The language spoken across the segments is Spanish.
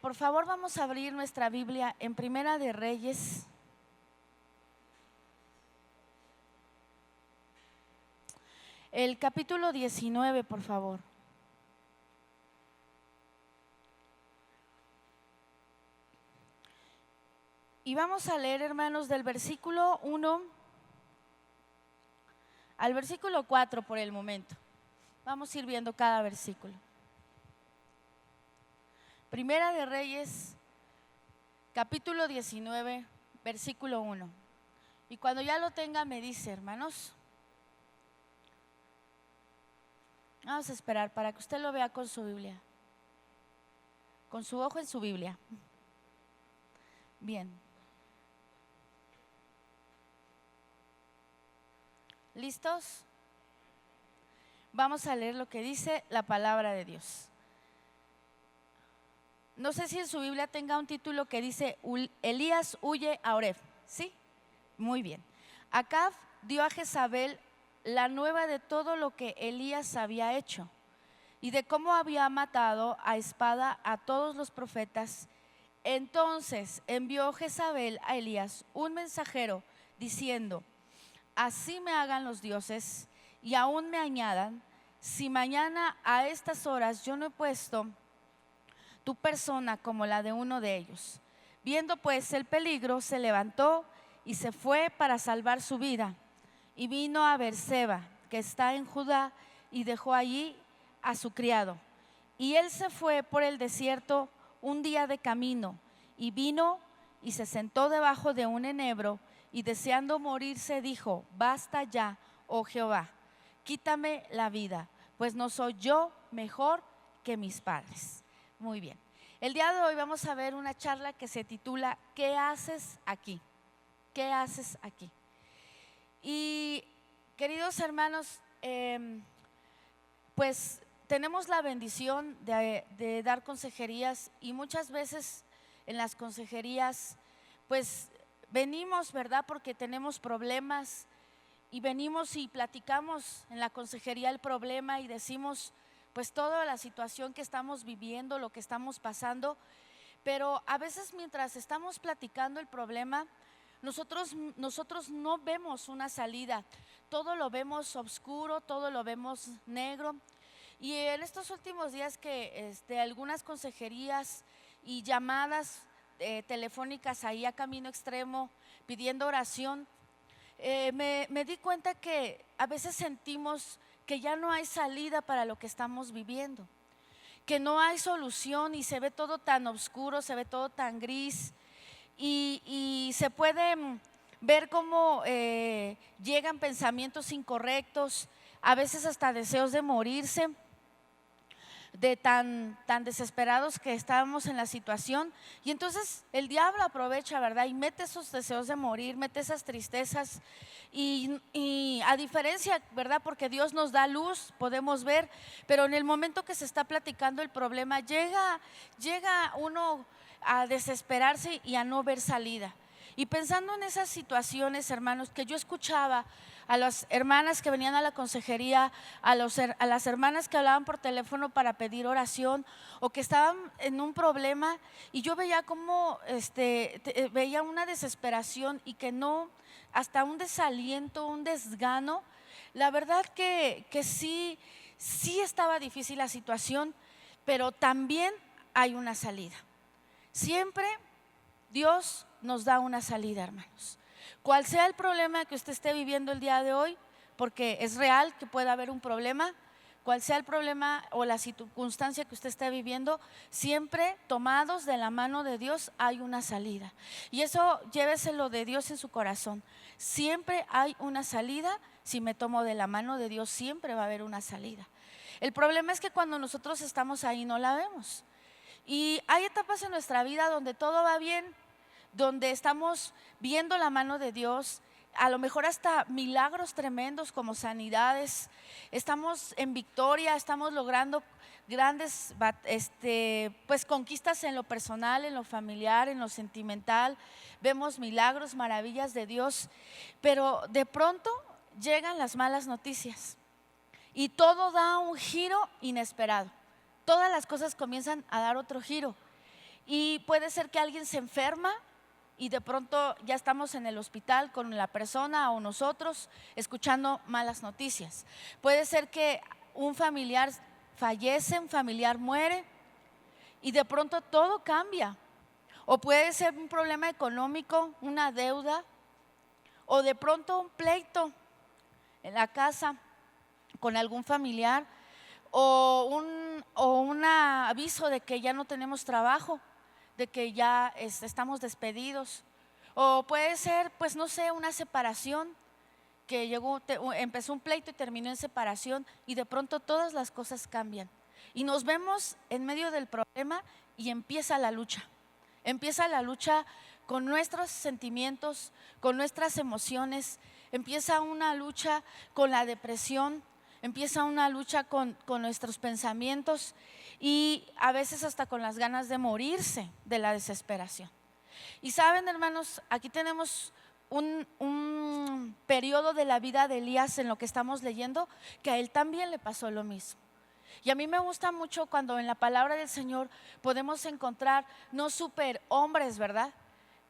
por favor vamos a abrir nuestra Biblia en Primera de Reyes. El capítulo 19, por favor. Y vamos a leer, hermanos, del versículo 1 al versículo 4 por el momento. Vamos a ir viendo cada versículo. Primera de Reyes, capítulo 19, versículo 1. Y cuando ya lo tenga me dice, hermanos. Vamos a esperar para que usted lo vea con su Biblia, con su ojo en su Biblia. Bien. ¿Listos? Vamos a leer lo que dice la palabra de Dios. No sé si en su Biblia tenga un título que dice Elías huye a Oreb. ¿Sí? Muy bien. Acab dio a Jezabel la nueva de todo lo que Elías había hecho y de cómo había matado a espada a todos los profetas. Entonces envió Jezabel a Elías un mensajero diciendo: así me hagan los dioses y aún me añadan, si mañana a estas horas yo no he puesto tu persona como la de uno de ellos. Viendo pues el peligro, se levantó y se fue para salvar su vida, y vino a Beerseba, que está en Judá, y dejó allí a su criado. Y él se fue por el desierto un día de camino, y vino y se sentó debajo de un enebro, y deseando morirse dijo: basta ya, oh Jehová, quítame la vida, pues no soy yo mejor que mis padres. Muy bien, el día de hoy vamos a ver una charla que se titula ¿qué haces aquí? ¿Qué haces aquí? Y queridos hermanos, pues tenemos la bendición de dar consejerías, y muchas veces en las consejerías pues venimos, ¿verdad? Porque tenemos problemas, y venimos y platicamos en la consejería el problema y decimos pues toda la situación que estamos viviendo, lo que estamos pasando. Pero a veces mientras estamos platicando el problema, nosotros no vemos una salida. Todo lo vemos oscuro, todo lo vemos negro. Y en estos últimos días que algunas consejerías y llamadas telefónicas ahí a Camino Extremo pidiendo oración, me di cuenta que a veces sentimos que ya no hay salida para lo que estamos viviendo, que no hay solución, y se ve todo tan oscuro, se ve todo tan gris, y se puede ver cómo llegan pensamientos incorrectos, a veces hasta deseos de morirse, de tan desesperados que estábamos en la situación. Y entonces el diablo aprovecha, ¿verdad? Y mete esos deseos de morir, mete esas tristezas, y a diferencia, ¿verdad? Porque Dios nos da luz, podemos ver, pero en el momento que se está platicando el problema, llega uno a desesperarse y a no ver salida. Y pensando en esas situaciones, hermanos, que yo escuchaba a las hermanas que venían a la consejería, a las hermanas que hablaban por teléfono para pedir oración, o que estaban en un problema, y yo veía como veía una desesperación, y que no, hasta un desaliento, un desgano. La verdad que sí estaba difícil la situación, pero también hay una salida. Siempre Dios nos da una salida, hermanos. Cual sea el problema que usted esté viviendo el día de hoy, porque es real que pueda haber un problema, cual sea el problema o la circunstancia que usted esté viviendo, siempre tomados de la mano de Dios hay una salida. Y eso lléveselo de Dios en su corazón. Siempre hay una salida. Si me tomo de la mano de Dios, siempre va a haber una salida. El problema es que cuando nosotros estamos ahí no la vemos. Y hay etapas en nuestra vida donde todo va bien, donde estamos viendo la mano de Dios, a lo mejor hasta milagros tremendos como sanidades, estamos en victoria, estamos logrando grandes pues conquistas en lo personal, en lo familiar, en lo sentimental, vemos milagros, maravillas de Dios, pero de pronto llegan las malas noticias y todo da un giro inesperado, todas las cosas comienzan a dar otro giro. y puede ser que alguien se enferma y de pronto ya estamos en el hospital con la persona o nosotros escuchando malas noticias. Puede ser que un familiar fallece, un familiar muere y de pronto todo cambia. O puede ser un problema económico, una deuda, o de pronto un pleito en la casa con algún familiar, o un aviso de que ya no tenemos trabajo, de que ya estamos despedidos. O puede ser, pues no sé, una separación, que empezó un pleito y terminó en separación y de pronto todas las cosas cambian. Y nos vemos en medio del problema y empieza la lucha. Empieza la lucha con nuestros sentimientos, con nuestras emociones. Empieza una lucha con la depresión, empieza una lucha con nuestros pensamientos y a veces hasta con las ganas de morirse de la desesperación. Y saben, hermanos, aquí tenemos un periodo de la vida de Elías en lo que estamos leyendo, que a él también le pasó lo mismo. Y a mí me gusta mucho cuando en la palabra del Señor podemos encontrar no superhombres, ¿verdad?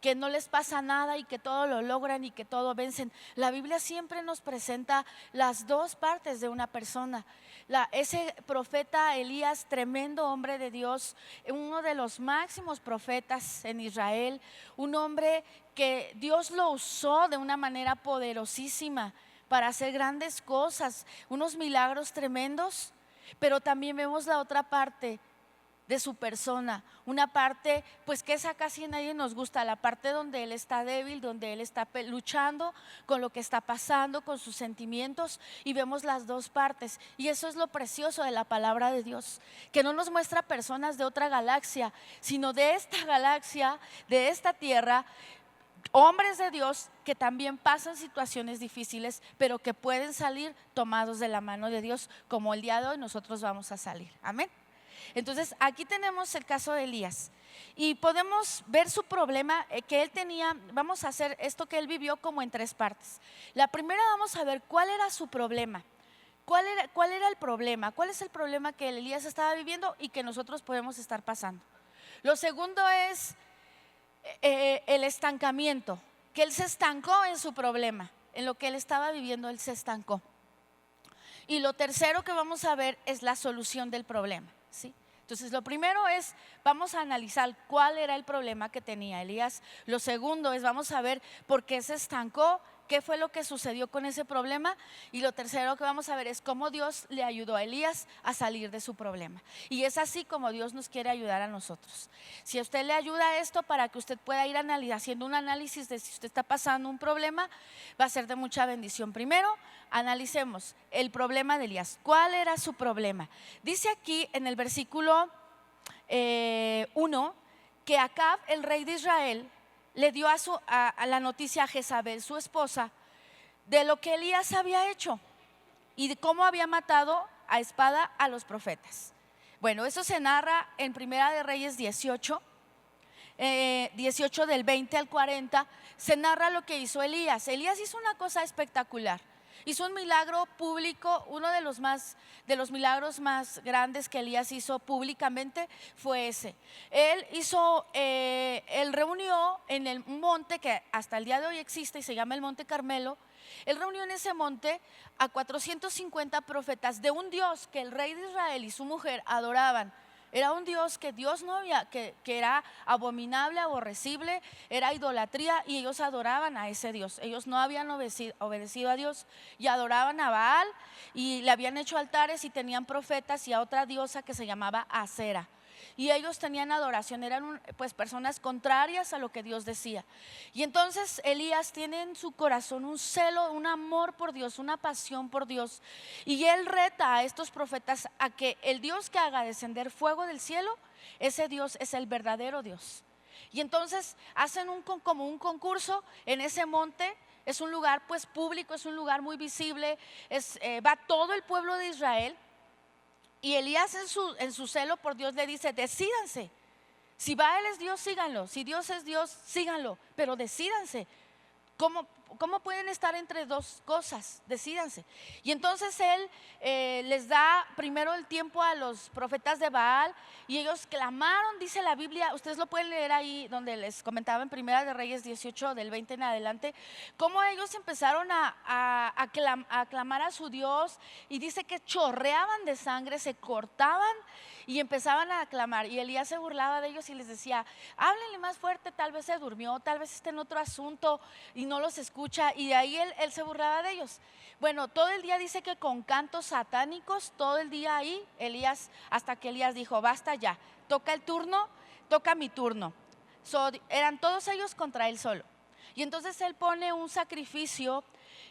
Que no les pasa nada y que todo lo logran y que todo vencen. La Biblia siempre nos presenta las dos partes de una persona. Ese profeta Elías, tremendo hombre de Dios, uno de los máximos profetas en Israel, un hombre que Dios lo usó de una manera poderosísima para hacer grandes cosas, unos milagros tremendos. Pero también vemos la otra parte de su persona, una parte pues que esa casi a nadie nos gusta, la parte donde él está débil, donde él está luchando con lo que está pasando, con sus sentimientos, y vemos las dos partes. Y eso es lo precioso de la palabra de Dios, que no nos muestra personas de otra galaxia, sino de esta galaxia, de esta tierra, hombres de Dios que también pasan situaciones difíciles, pero que pueden salir tomados de la mano de Dios, como el día de hoy nosotros vamos a salir. Amén. Entonces aquí tenemos el caso de Elías y podemos ver su problema que él tenía. Vamos a hacer esto que él vivió como en tres partes. La primera, vamos a ver cuál era su problema. ¿Cuál era el problema? ¿Cuál es el problema que Elías estaba viviendo y que nosotros podemos estar pasando? Lo segundo es el estancamiento, que él se estancó en su problema, en lo que él estaba viviendo, él se estancó. Y lo tercero que vamos a ver es la solución del problema, ¿sí? Entonces lo primero es, vamos a analizar cuál era el problema que tenía Elías. Lo segundo es, vamos a ver por qué se estancó, qué fue lo que sucedió con ese problema. Y lo tercero que vamos a ver es cómo Dios le ayudó a Elías a salir de su problema. Y es así como Dios nos quiere ayudar a nosotros. Si a usted le ayuda esto para que usted pueda ir haciendo un análisis de si usted está pasando un problema, va a ser de mucha bendición. Primero, analicemos el problema de Elías. ¿Cuál era su problema? Dice aquí en el versículo 1 que Acab, el rey de Israel, le dio a la noticia a Jezabel, su esposa, de lo que Elías había hecho y de cómo había matado a espada a los profetas. Bueno, eso se narra en Primera de Reyes 18, 18 del 20 al 40, se narra lo que hizo Elías. Elías hizo una cosa espectacular. Hizo un milagro público, uno de los milagros más grandes que Elías hizo públicamente fue ese. Él reunió en el monte que hasta el día de hoy existe y se llama el Monte Carmelo. Él reunió en ese monte a 450 profetas de un Dios que el rey de Israel y su mujer adoraban. Era un Dios que Dios no había, que era abominable, aborrecible, era idolatría, y ellos adoraban a ese Dios. Ellos no habían obedecido a Dios y adoraban a Baal y le habían hecho altares y tenían profetas y a otra diosa que se llamaba Acera. Y ellos tenían adoración, eran pues personas contrarias a lo que Dios decía. Y entonces Elías tiene en su corazón un celo, un amor por Dios, una pasión por Dios. Y él reta a estos profetas a que el Dios que haga descender fuego del cielo, ese Dios es el verdadero Dios. Y entonces hacen como un concurso en ese monte. Es un lugar pues público, es un lugar muy visible, va todo el pueblo de Israel. Y Elías en su celo por Dios le dice: decídanse, si Baal es Dios, síganlo, si Dios es Dios, síganlo, pero decídanse, ¿Cómo pueden estar entre dos cosas? Decídanse. Y entonces él les da primero el tiempo a los profetas de Baal y ellos clamaron, dice la Biblia, ustedes lo pueden leer ahí donde les comentaba en Primera de Reyes 18 del 20 en adelante, cómo ellos empezaron a clamar a su Dios, y dice que chorreaban de sangre, se cortaban y empezaban a clamar, y Elías se burlaba de ellos y les decía: háblenle más fuerte, tal vez se durmió, tal vez esté en otro asunto y no los escucha. Y de ahí él se burlaba de ellos. Bueno, todo el día dice que con cantos satánicos, todo el día ahí Elías, hasta que Elías dijo: basta ya, toca el turno, toca mi turno. Eran todos ellos contra él solo. Y entonces él pone un sacrificio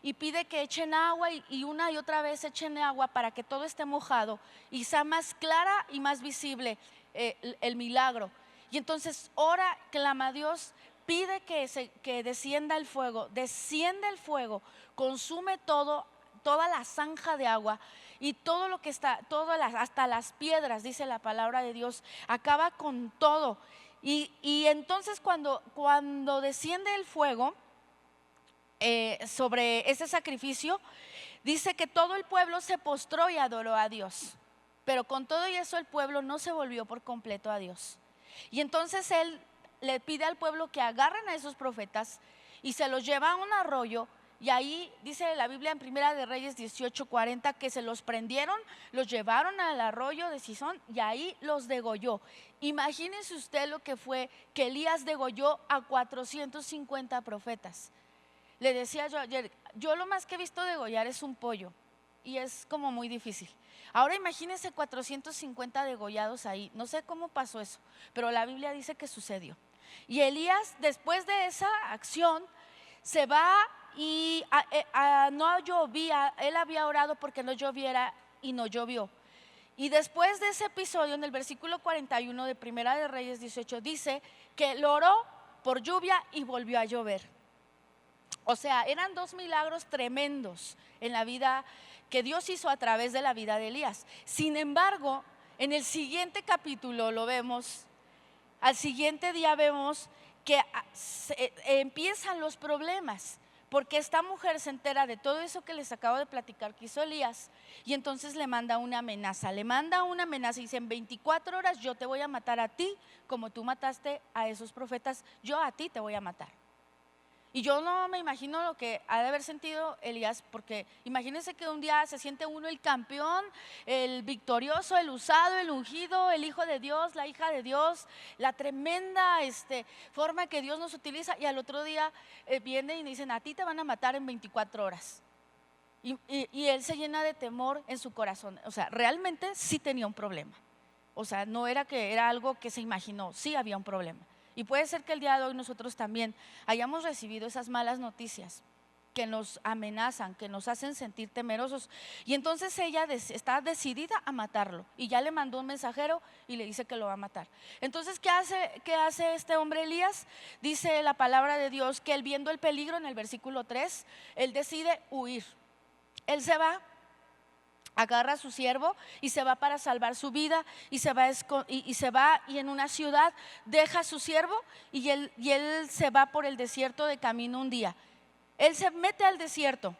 y pide que echen agua, y una y otra vez echen agua para que todo esté mojado y sea más clara y más visible el milagro. Y entonces ora, clama a Dios, pide que descienda el fuego, desciende el fuego, consume toda la zanja de agua y todo lo que está, hasta las piedras, dice la palabra de Dios, acaba con todo. Y entonces cuando desciende el fuego sobre ese sacrificio, dice que todo el pueblo se postró y adoró a Dios. Pero con todo y eso el pueblo no se volvió por completo a Dios. Y entonces él le pide al pueblo que agarren a esos profetas y se los lleva a un arroyo. Y ahí dice la Biblia en Primera de Reyes 18:40 que se los prendieron, los llevaron al arroyo de Cisón y ahí los degolló. Imagínense usted lo que fue que Elías degolló a 450 profetas. Le decía yo ayer, yo lo más que he visto degollar es un pollo y es como muy difícil. Ahora imagínense 450 degollados ahí. No sé cómo pasó eso, pero la Biblia dice que sucedió. Y Elías, después de esa acción, se va y no llovía. Él había orado porque no lloviera y no llovió. Y después de ese episodio, en el versículo 41 de Primera de Reyes 18, dice que lo oró por lluvia y volvió a llover. O sea, eran dos milagros tremendos en la vida que Dios hizo a través de la vida de Elías. Sin embargo, en el siguiente capítulo lo vemos, al siguiente día vemos que empiezan los problemas, porque esta mujer se entera de todo eso que les acabo de platicar que hizo Elías, y entonces le manda una amenaza, y dice: en 24 horas yo te voy a matar a ti, como tú mataste a esos profetas, yo a ti te voy a matar. Y yo no me imagino lo que ha de haber sentido Elías, porque imagínense que un día se siente uno el campeón, el victorioso, el usado, el ungido, el hijo de Dios, la hija de Dios, la tremenda forma que Dios nos utiliza, y al otro día vienen y dicen: a ti te van a matar en 24 horas. Y él se llena de temor en su corazón. O sea, realmente sí tenía un problema. O sea, no era que era algo que se imaginó, sí había un problema. Y puede ser que el día de hoy nosotros también hayamos recibido esas malas noticias que nos amenazan, que nos hacen sentir temerosos. Y entonces ella está decidida a matarlo, y ya le mandó un mensajero y le dice que lo va a matar. Entonces, ¿qué hace este hombre Elías? Dice la palabra de Dios que él, viendo el peligro en el versículo 3, él decide huir. Él se va, agarra a su siervo y se va para salvar su vida, y se va y en una ciudad deja a su siervo, y él se va por el desierto de camino un día. Él se mete al desierto,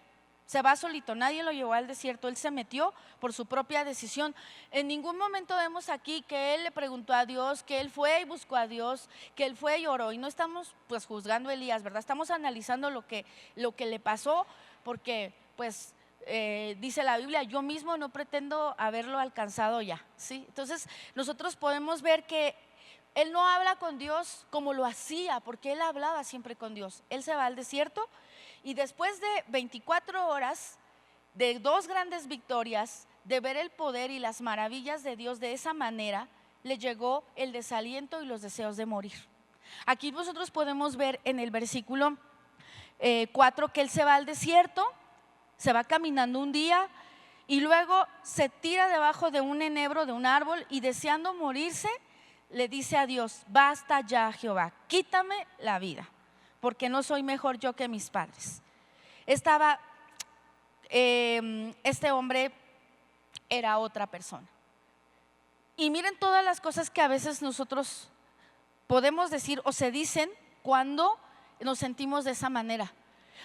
se va solito, nadie lo llevó al desierto, él se metió por su propia decisión. En ningún momento vemos aquí que él le preguntó a Dios, que él fue y buscó a Dios, que él fue y oró. Y no estamos pues juzgando a Elías, ¿verdad? Estamos analizando lo que le pasó, porque pues dice la Biblia: yo mismo no pretendo haberlo alcanzado ya, ¿sí? Entonces nosotros podemos ver que él no habla con Dios como lo hacía, porque él hablaba siempre con Dios. Él se va al desierto, y después de 24 horas, de dos grandes victorias, de ver el poder y las maravillas de Dios de esa manera, le llegó el desaliento y los deseos de morir. Aquí nosotros podemos ver en el versículo 4 que él se va al desierto, se va caminando un día, y luego se tira debajo de un enebro de un árbol, y deseando morirse le dice a Dios: basta ya, Jehová, quítame la vida, porque no soy mejor yo que mis padres. Este hombre era otra persona. Y miren todas las cosas que a veces nosotros podemos decir o se dicen cuando nos sentimos de esa manera.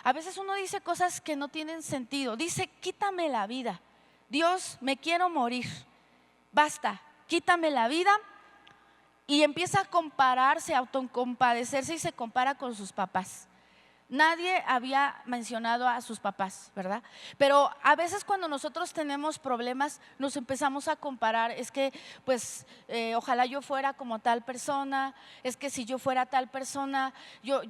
A veces uno dice cosas que no tienen sentido. Dice, quítame la vida. Dios, me quiero morir. Basta, quítame la vida. Y empieza a compararse, a autocompadecerse y se compara con sus papás. Nadie había mencionado a sus papás, ¿verdad? Pero a veces cuando nosotros tenemos problemas nos empezamos a comparar. Es que pues ojalá yo fuera como tal persona. Es que si yo fuera tal persona, yo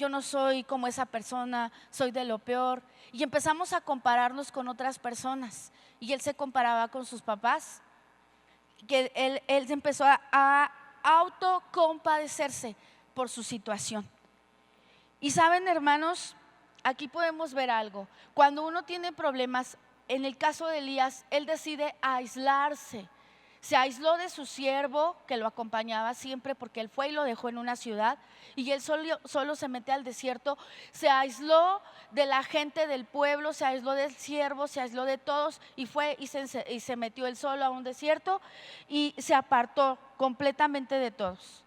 no soy como esa persona, soy de lo peor. Y empezamos a compararnos con otras personas. Y él se comparaba con sus papás, que él empezó a autocompadecerse por su situación. Y saben, hermanos, aquí podemos ver algo. Cuando uno tiene problemas, en el caso de Elías, él decide aislarse. Se aisló de su siervo que lo acompañaba siempre, porque él fue y lo dejó en una ciudad, y él solo se mete al desierto. Se aisló de la gente del pueblo, se aisló del siervo, se aisló de todos, y fue y se metió él solo a un desierto y se apartó completamente de todos.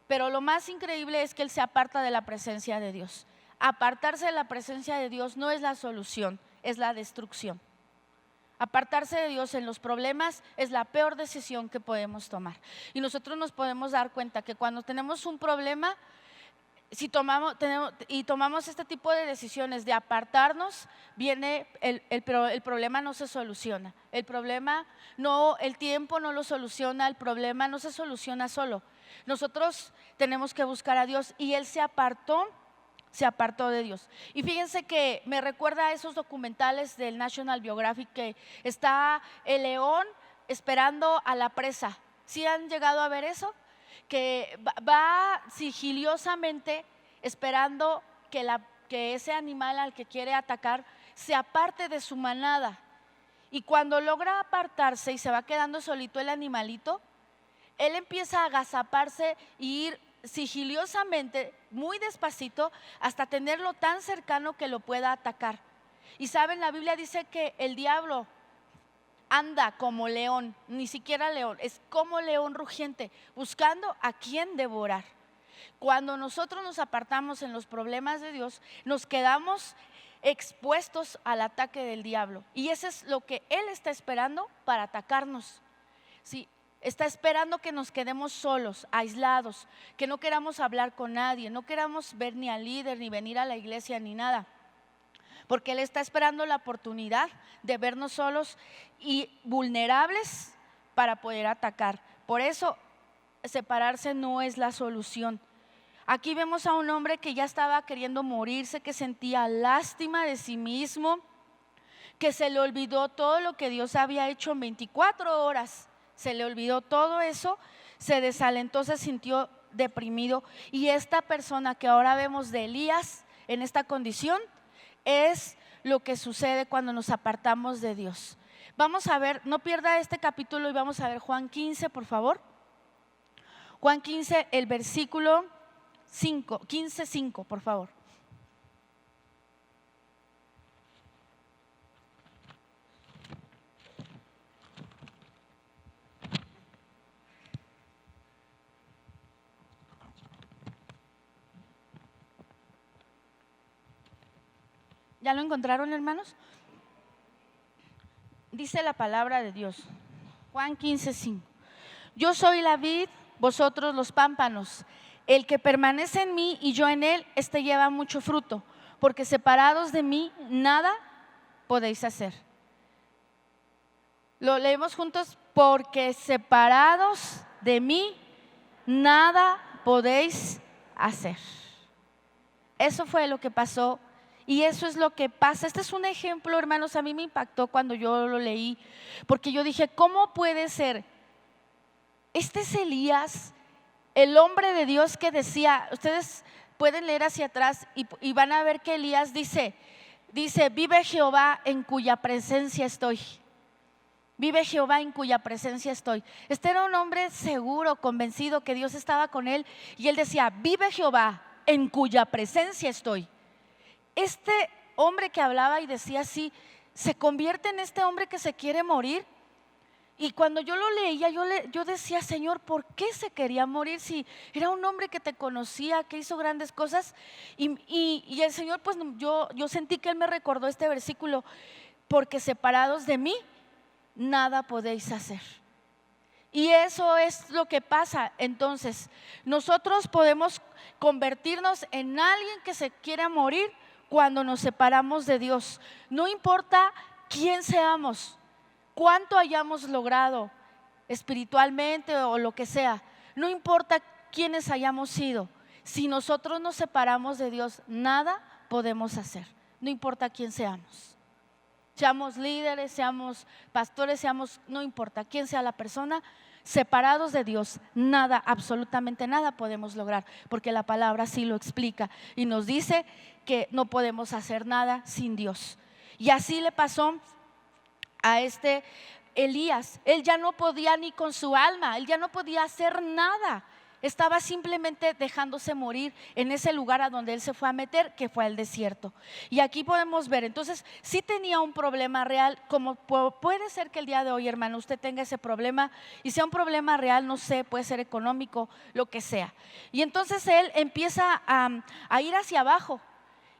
Pero lo más increíble es que él se aparta de la presencia de Dios. Apartarse de la presencia de Dios no es la solución, es la destrucción. Apartarse de Dios en los problemas es la peor decisión que podemos tomar. Y nosotros nos podemos dar cuenta que cuando tenemos un problema, si tomamos este tipo de decisiones de apartarnos, viene el problema no se soluciona. El tiempo no lo soluciona, el problema no se soluciona solo. Nosotros tenemos que buscar a Dios, y él se apartó de Dios. Y fíjense que me recuerda a esos documentales del National Geographic, que está el león esperando a la presa. ¿Sí han llegado a ver eso? Que va sigilosamente esperando que ese animal al que quiere atacar se aparte de su manada. Y cuando logra apartarse y se va quedando solito el animalito, él empieza a agazaparse y ir sigilosamente, muy despacito, hasta tenerlo tan cercano que lo pueda atacar. Y saben, la Biblia dice que el diablo anda como león, ni siquiera león, es como león rugiente, buscando a quien devorar. Cuando nosotros nos apartamos en los problemas de Dios, nos quedamos expuestos al ataque del diablo. Y eso es lo que él está esperando para atacarnos. Sí, está esperando que nos quedemos solos, aislados, que no queramos hablar con nadie, no queramos ver ni al líder, ni venir a la iglesia, ni nada. Porque él está esperando la oportunidad de vernos solos y vulnerables para poder atacar. Por eso, separarse no es la solución. Aquí vemos a un hombre que ya estaba queriendo morirse, que sentía lástima de sí mismo, que se le olvidó todo lo que Dios había hecho en 24 horas. Se le olvidó todo eso, se desalentó, se sintió deprimido. Y esta persona que ahora vemos de Elías en esta condición es lo que sucede cuando nos apartamos de Dios. Vamos a ver, no pierda este capítulo, y vamos a ver Juan 15, por favor. Juan 15, el versículo 15:5, por favor. ¿Ya lo encontraron, hermanos? Dice la palabra de Dios, Juan 15:5. Yo soy la vid, vosotros los pámpanos. El que permanece en mí y yo en él, este lleva mucho fruto, porque separados de mí nada podéis hacer. Lo leemos juntos: porque separados de mí nada podéis hacer. Eso fue lo que pasó. Y eso es lo que pasa. Este es un ejemplo, hermanos, a mí me impactó cuando yo lo leí, porque yo dije, ¿cómo puede ser? Este es Elías, el hombre de Dios que decía, ustedes pueden leer hacia atrás y van a ver que Elías dice, vive Jehová en cuya presencia estoy. Vive Jehová en cuya presencia estoy. Este era un hombre seguro, convencido que Dios estaba con él, y él decía, vive Jehová en cuya presencia estoy. Este hombre que hablaba y decía así, se convierte en este hombre que se quiere morir. Y cuando yo lo leía, yo decía, Señor, ¿por qué se quería morir si era un hombre que te conocía, que hizo grandes cosas? Y el Señor, pues yo sentí que Él me recordó este versículo: porque separados de mí, nada podéis hacer. Y eso es lo que pasa. Entonces, nosotros podemos convertirnos en alguien que se quiera morir cuando nos separamos de Dios. No importa quién seamos, cuánto hayamos logrado espiritualmente o lo que sea, no importa quiénes hayamos sido, si nosotros nos separamos de Dios, nada podemos hacer, no importa quién seamos. Seamos líderes, seamos pastores, no importa quién sea la persona, separados de Dios, nada, absolutamente nada podemos lograr, porque la palabra sí lo explica y nos dice que no podemos hacer nada sin Dios. Y así le pasó a Elías. Él ya no podía ni con su alma, él ya no podía hacer nada. Estaba simplemente dejándose morir en ese lugar a donde él se fue a meter, que fue el desierto. Y aquí podemos ver, entonces sí tenía un problema real, como puede ser que el día de hoy, hermano, usted tenga ese problema y sea un problema real, no sé, puede ser económico, lo que sea. Y entonces él empieza a ir hacia abajo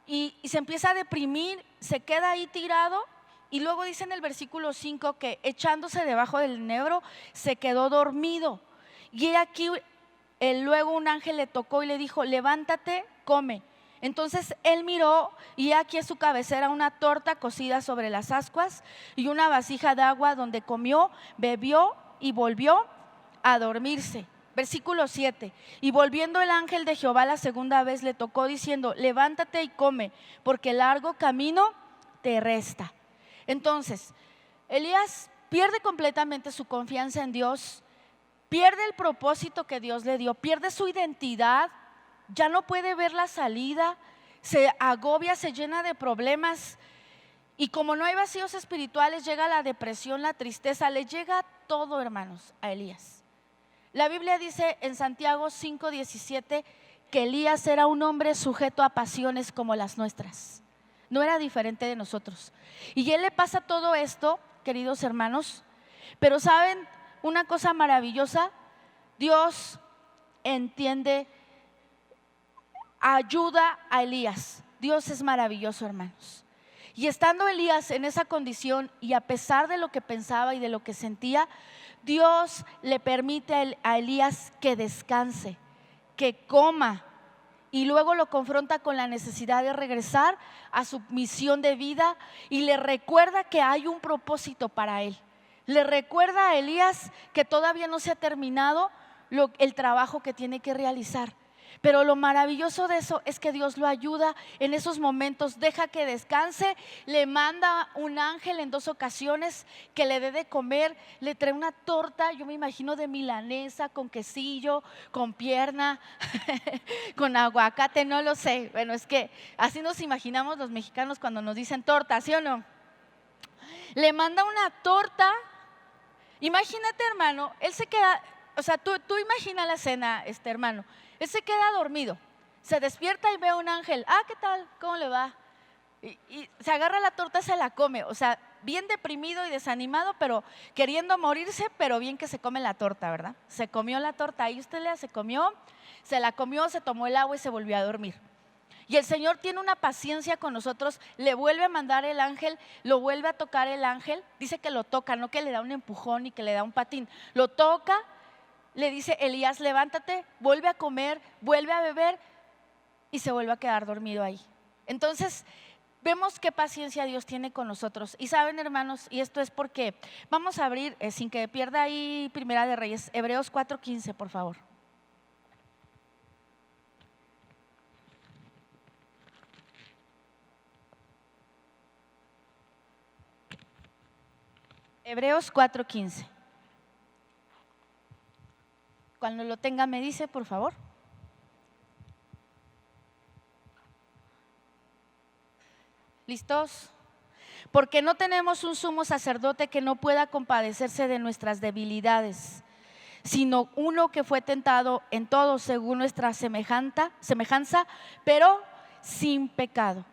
y se empieza a deprimir, se queda ahí tirado. Y luego dice en el versículo 5 que echándose debajo del enebro se quedó dormido. Y aquí luego un ángel le tocó y le dijo: levántate, come. Entonces él miró y aquí a su cabecera una torta cocida sobre las ascuas y una vasija de agua donde comió, bebió y volvió a dormirse. Versículo 7: y volviendo el ángel de Jehová la segunda vez le tocó diciendo: levántate y come, porque largo camino te resta. Entonces, Elías pierde completamente su confianza en Dios, pierde el propósito que Dios le dio, pierde su identidad, ya no puede ver la salida, se agobia, se llena de problemas. Y como no hay vacíos espirituales, llega la depresión, la tristeza, le llega todo, hermanos, a Elías. La Biblia dice en Santiago 5:17 que Elías era un hombre sujeto a pasiones como las nuestras. No era diferente de nosotros. Y a él le pasa todo esto, queridos hermanos, pero ¿saben una cosa maravillosa? Dios entiende, ayuda a Elías. Dios es maravilloso, hermanos. Y estando Elías en esa condición y a pesar de lo que pensaba y de lo que sentía, Dios le permite a Elías que descanse, que coma. Y luego lo confronta con la necesidad de regresar a su misión de vida y le recuerda que hay un propósito para él. Le recuerda a Elías que todavía no se ha terminado el trabajo que tiene que realizar. Pero lo maravilloso de eso es que Dios lo ayuda en esos momentos, deja que descanse, le manda un ángel en 2 ocasiones que le dé de comer, le trae una torta, yo me imagino de milanesa, con quesillo, con pierna, con aguacate, no lo sé. Bueno, es que así nos imaginamos los mexicanos cuando nos dicen torta, ¿sí o no? Le manda una torta, imagínate, hermano, él se queda, o sea, tú imagina la escena, hermano. Él se queda dormido, se despierta y ve a un ángel. ¿Qué tal? ¿Cómo le va? Y se agarra la torta, se la come. O sea, bien deprimido y desanimado, pero queriendo morirse, pero bien que se come la torta, ¿verdad? Se comió la torta, ahí usted se comió, se la comió, se tomó el agua y se volvió a dormir. Y el Señor tiene una paciencia con nosotros, le vuelve a mandar el ángel, lo vuelve a tocar el ángel, dice que lo toca, no que le da un empujón ni que le da un patín, lo toca. Le dice: Elías, levántate, vuelve a comer, vuelve a beber, y se vuelve a quedar dormido ahí. Entonces vemos qué paciencia Dios tiene con nosotros. Y saben, hermanos, y esto es porque vamos a abrir, sin que pierda ahí Primera de Reyes, Hebreos 4:15, por favor. Hebreos 4:15. Cuando lo tenga me dice, por favor. ¿Listos? Porque no tenemos un sumo sacerdote que no pueda compadecerse de nuestras debilidades, sino uno que fue tentado en todo según nuestra semejanza, pero sin pecado.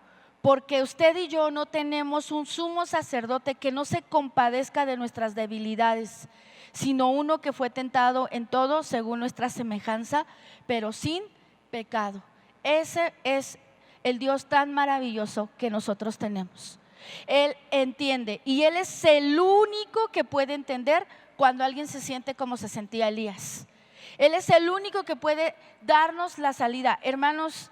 porque usted y yo no tenemos un sumo sacerdote que no se compadezca de nuestras debilidades, sino uno que fue tentado en todo según nuestra semejanza, pero sin pecado. Ese es el Dios tan maravilloso que nosotros tenemos. Él entiende, y Él es el único que puede entender cuando alguien se siente como se sentía Elías. Él es el único que puede darnos la salida. Hermanos,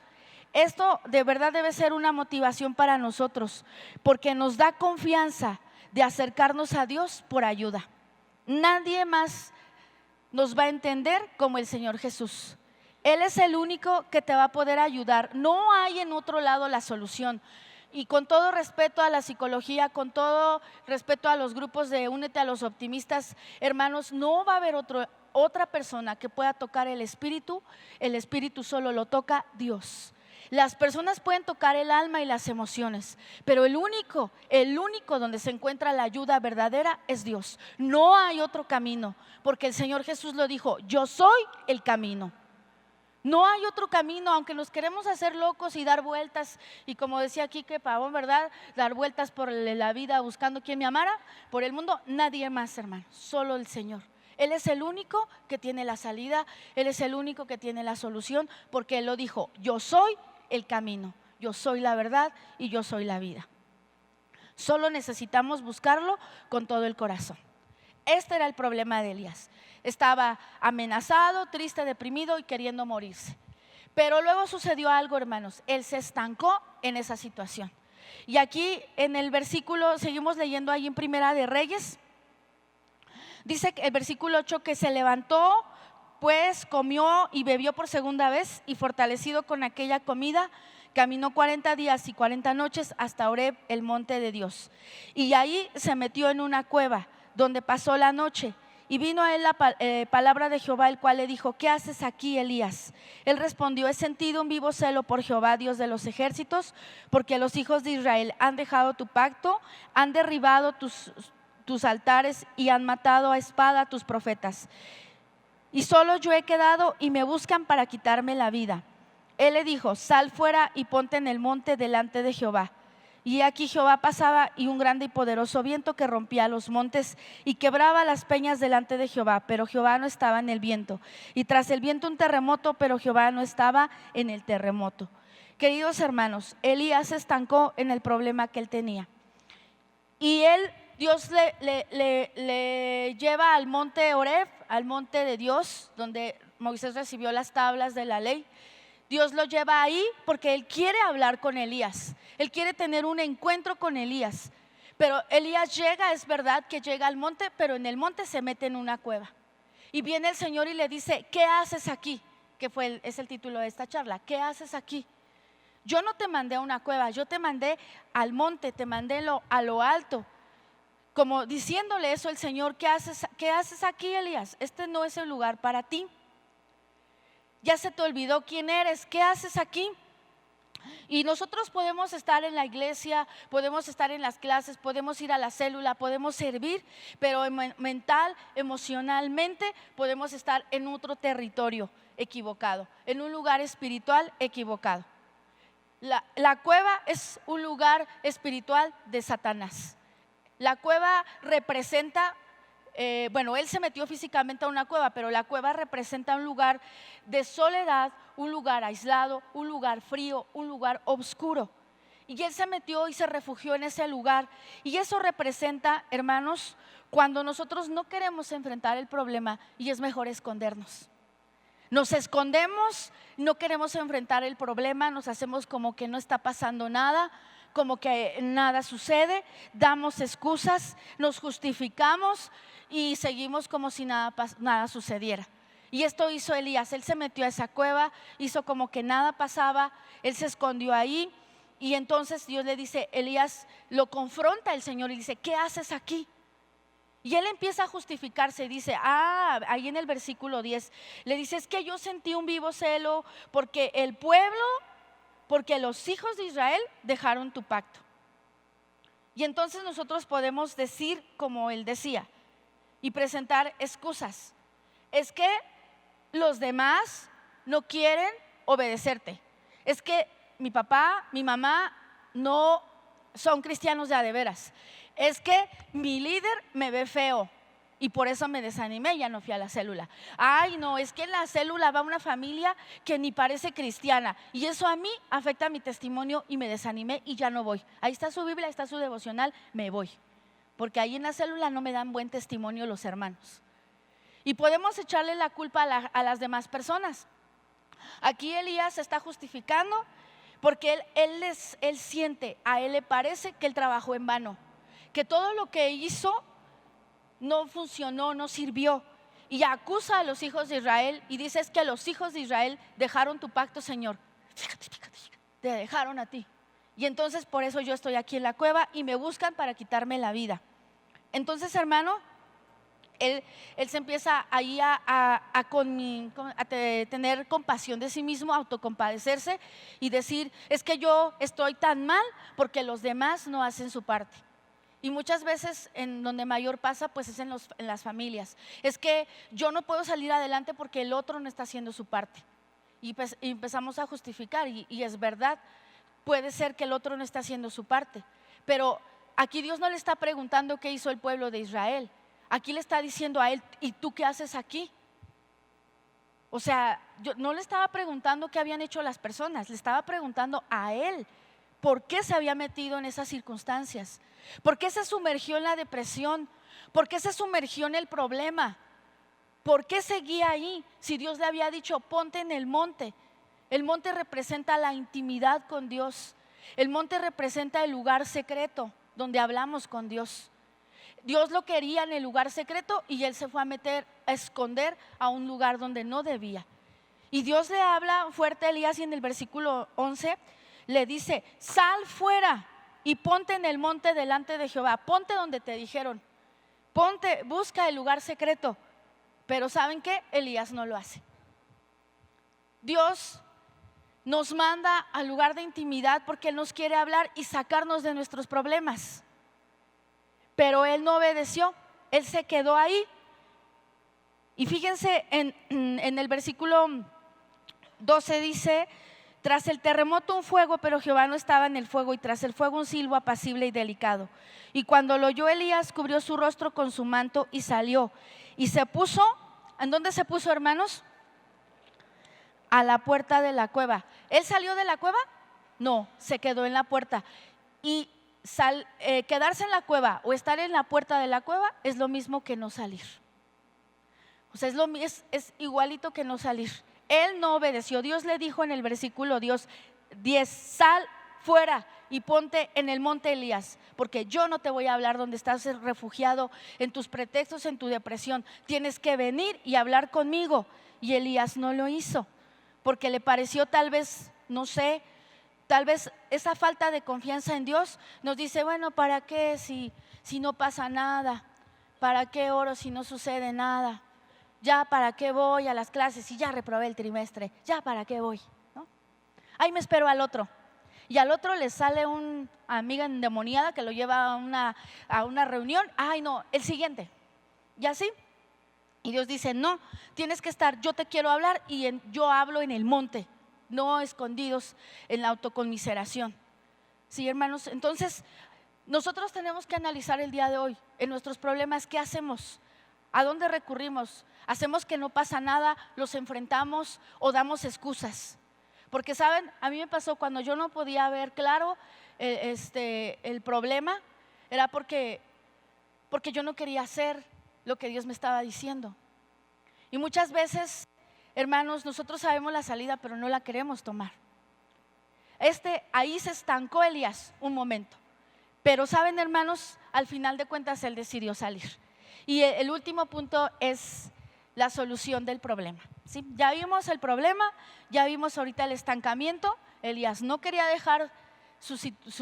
esto de verdad debe ser una motivación para nosotros, porque nos da confianza de acercarnos a Dios por ayuda. Nadie más nos va a entender como el Señor Jesús. Él es el único que te va a poder ayudar. No hay en otro lado la solución. Y con todo respeto a la psicología, con todo respeto a los grupos de Únete a los Optimistas, hermanos, no va a haber otra persona que pueda tocar el espíritu solo lo toca Dios. Las personas pueden tocar el alma y las emociones, pero el único donde se encuentra la ayuda verdadera es Dios. No hay otro camino, porque el Señor Jesús lo dijo: yo soy el camino. No hay otro camino, aunque nos queremos hacer locos y dar vueltas, y como decía Quique Pavón, ¿verdad? Dar vueltas por la vida buscando quien me amara, por el mundo, nadie más, hermano, solo el Señor. Él es el único que tiene la salida, Él es el único que tiene la solución, porque Él lo dijo: yo soy el camino, yo soy la verdad y yo soy la vida. Solo necesitamos buscarlo con todo el corazón. Este era el problema de Elías. Estaba amenazado, triste, deprimido y queriendo morirse. Pero luego sucedió algo, hermanos. Él se estancó en esa situación. Y aquí en el versículo, seguimos leyendo ahí en Primera de Reyes, dice el versículo 8 que se levantó, pues comió y bebió por segunda vez, y fortalecido con aquella comida, caminó 40 días y 40 noches hasta Horeb, el monte de Dios. Y ahí se metió en una cueva, donde pasó la noche. Y vino a él la palabra de Jehová, el cual le dijo: ¿qué haces aquí, Elías? Él respondió: he sentido un vivo celo por Jehová, Dios de los ejércitos, porque los hijos de Israel han dejado tu pacto, han derribado tus altares y han matado a espada a tus profetas. Y solo yo he quedado y me buscan para quitarme la vida. Él le dijo: sal fuera y ponte en el monte delante de Jehová. Y aquí Jehová pasaba, y un grande y poderoso viento que rompía los montes y quebraba las peñas delante de Jehová, pero Jehová no estaba en el viento. Y tras el viento un terremoto, pero Jehová no estaba en el terremoto. Queridos hermanos, Elías se estancó en el problema que él tenía. Y Dios le lleva al monte Horeb, al monte de Dios, donde Moisés recibió las tablas de la ley. Dios lo lleva ahí porque Él quiere hablar con Elías. Él quiere tener un encuentro con Elías. Pero Elías llega, es verdad que llega al monte, pero en el monte se mete en una cueva. Y viene el Señor y le dice: ¿qué haces aquí? Que es el título de esta charla. ¿Qué haces aquí? Yo no te mandé a una cueva, yo te mandé al monte, te mandé a lo alto. Como diciéndole eso el Señor: ¿qué haces aquí, Elías? Este no es el lugar para ti. Ya se te olvidó quién eres, ¿qué haces aquí? Y nosotros podemos estar en la iglesia, podemos estar en las clases, podemos ir a la célula, podemos servir, pero mental, emocionalmente podemos estar en otro territorio equivocado, en un lugar espiritual equivocado. La cueva es un lugar espiritual de Satanás. La cueva representa, él se metió físicamente a una cueva, pero la cueva representa un lugar de soledad, un lugar aislado, un lugar frío, un lugar oscuro. Y él se metió y se refugió en ese lugar. Y eso representa, hermanos, cuando nosotros no queremos enfrentar el problema y es mejor escondernos. Nos escondemos, no queremos enfrentar el problema, nos hacemos como que no está pasando nada, como que nada sucede, damos excusas, nos justificamos y seguimos como si nada sucediera. Y esto hizo Elías. Él se metió a esa cueva, hizo como que nada pasaba, él se escondió ahí. Y entonces Dios le dice, Elías lo confronta el Señor y dice: ¿qué haces aquí? Y él empieza a justificarse y dice, ahí en el versículo 10, le dice: es que yo sentí un vivo celo porque porque los hijos de Israel dejaron tu pacto. Y entonces nosotros podemos decir como él decía y presentar excusas. Es que los demás no quieren obedecerte. Es que mi papá, mi mamá no son cristianos de a de veras. Es que mi líder me ve feo y por eso me desanimé y ya no fui a la célula. Ay, no, es que en la célula va una familia que ni parece cristiana y eso a mí afecta mi testimonio y me desanimé y ya no voy. Ahí está su Biblia, ahí está su devocional, me voy. Porque ahí en la célula no me dan buen testimonio los hermanos. Y podemos echarle la culpa a las demás personas. Aquí Elías se está justificando porque él siente, a él le parece que él trabajó en vano, que todo lo que hizo no funcionó, no sirvió. Y acusa a los hijos de Israel y dice: es que los hijos de Israel dejaron tu pacto, Señor. Fíjate, te dejaron a ti. Y entonces por eso yo estoy aquí en la cueva y me buscan para quitarme la vida. Entonces, hermano, él se empieza ahí a tener compasión de sí mismo, a autocompadecerse y decir: es que yo estoy tan mal porque los demás no hacen su parte. Y muchas veces en donde mayor pasa pues es en las familias. Es que yo no puedo salir adelante porque el otro no está haciendo su parte. Y empezamos a justificar y es verdad, puede ser que el otro no está haciendo su parte. Pero aquí Dios no le está preguntando qué hizo el pueblo de Israel. Aquí le está diciendo a él: ¿y tú qué haces aquí? O sea, yo no le estaba preguntando qué habían hecho las personas, le estaba preguntando a él por qué se había metido en esas circunstancias, por qué se sumergió en la depresión, por qué se sumergió en el problema, por qué seguía ahí si Dios le había dicho: ponte en el monte. El monte representa la intimidad con Dios, el monte representa el lugar secreto donde hablamos con Dios. Dios lo quería en el lugar secreto y él se fue a esconder a un lugar donde no debía. Y Dios le habla fuerte a Elías y en el versículo 11 le dice: sal fuera y ponte en el monte delante de Jehová. Ponte donde te dijeron, ponte, busca el lugar secreto. Pero ¿saben qué? Elías no lo hace. Dios nos manda al lugar de intimidad porque Él nos quiere hablar y sacarnos de nuestros problemas. Pero él no obedeció, él se quedó ahí. Y fíjense en el versículo 12 dice: tras el terremoto un fuego, pero Jehová no estaba en el fuego, y tras el fuego un silbo apacible y delicado. Y cuando lo oyó Elías, cubrió su rostro con su manto y salió. Y se puso, ¿en dónde se puso, hermanos? A la puerta de la cueva. ¿Él salió de la cueva? No, se quedó en la puerta. Y quedarse en la cueva o estar en la puerta de la cueva es lo mismo que no salir. O sea, es igualito que no salir. Él no obedeció. Dios le dijo en el versículo 10: sal fuera y ponte en el monte Elías, porque yo no te voy a hablar donde estás refugiado, en tus pretextos, en tu depresión. Tienes que venir y hablar conmigo. Y Elías no lo hizo porque le pareció, tal vez, no sé, tal vez esa falta de confianza en Dios nos dice: bueno, ¿para qué si no pasa nada? ¿Para qué oro si no sucede nada? Ya, ¿para qué voy a las clases si ya reprobé el trimestre? Ya, ¿para qué voy? ¿No? Ahí me espero al otro. Y al otro le sale una amiga endemoniada que lo lleva a una reunión. Ay, no, el siguiente. Y así. Y Dios dice: no, tienes que estar, yo te quiero hablar y yo hablo en el monte, no escondidos en la autoconmiseración. Sí, hermanos, entonces nosotros tenemos que analizar el día de hoy en nuestros problemas. ¿Qué hacemos? ¿A dónde recurrimos? ¿Hacemos que no pasa nada? ¿Los enfrentamos o damos excusas? Porque saben, a mí me pasó cuando yo no podía ver claro el problema, era porque yo no quería hacer lo que Dios me estaba diciendo. Y muchas veces, hermanos, nosotros sabemos la salida, pero no la queremos tomar. Ahí se estancó Elías un momento. Pero saben, hermanos, al final de cuentas él decidió salir. Y el último punto es la solución del problema, ¿sí? Ya vimos el problema, ya vimos ahorita el estancamiento. Elías no quería dejar su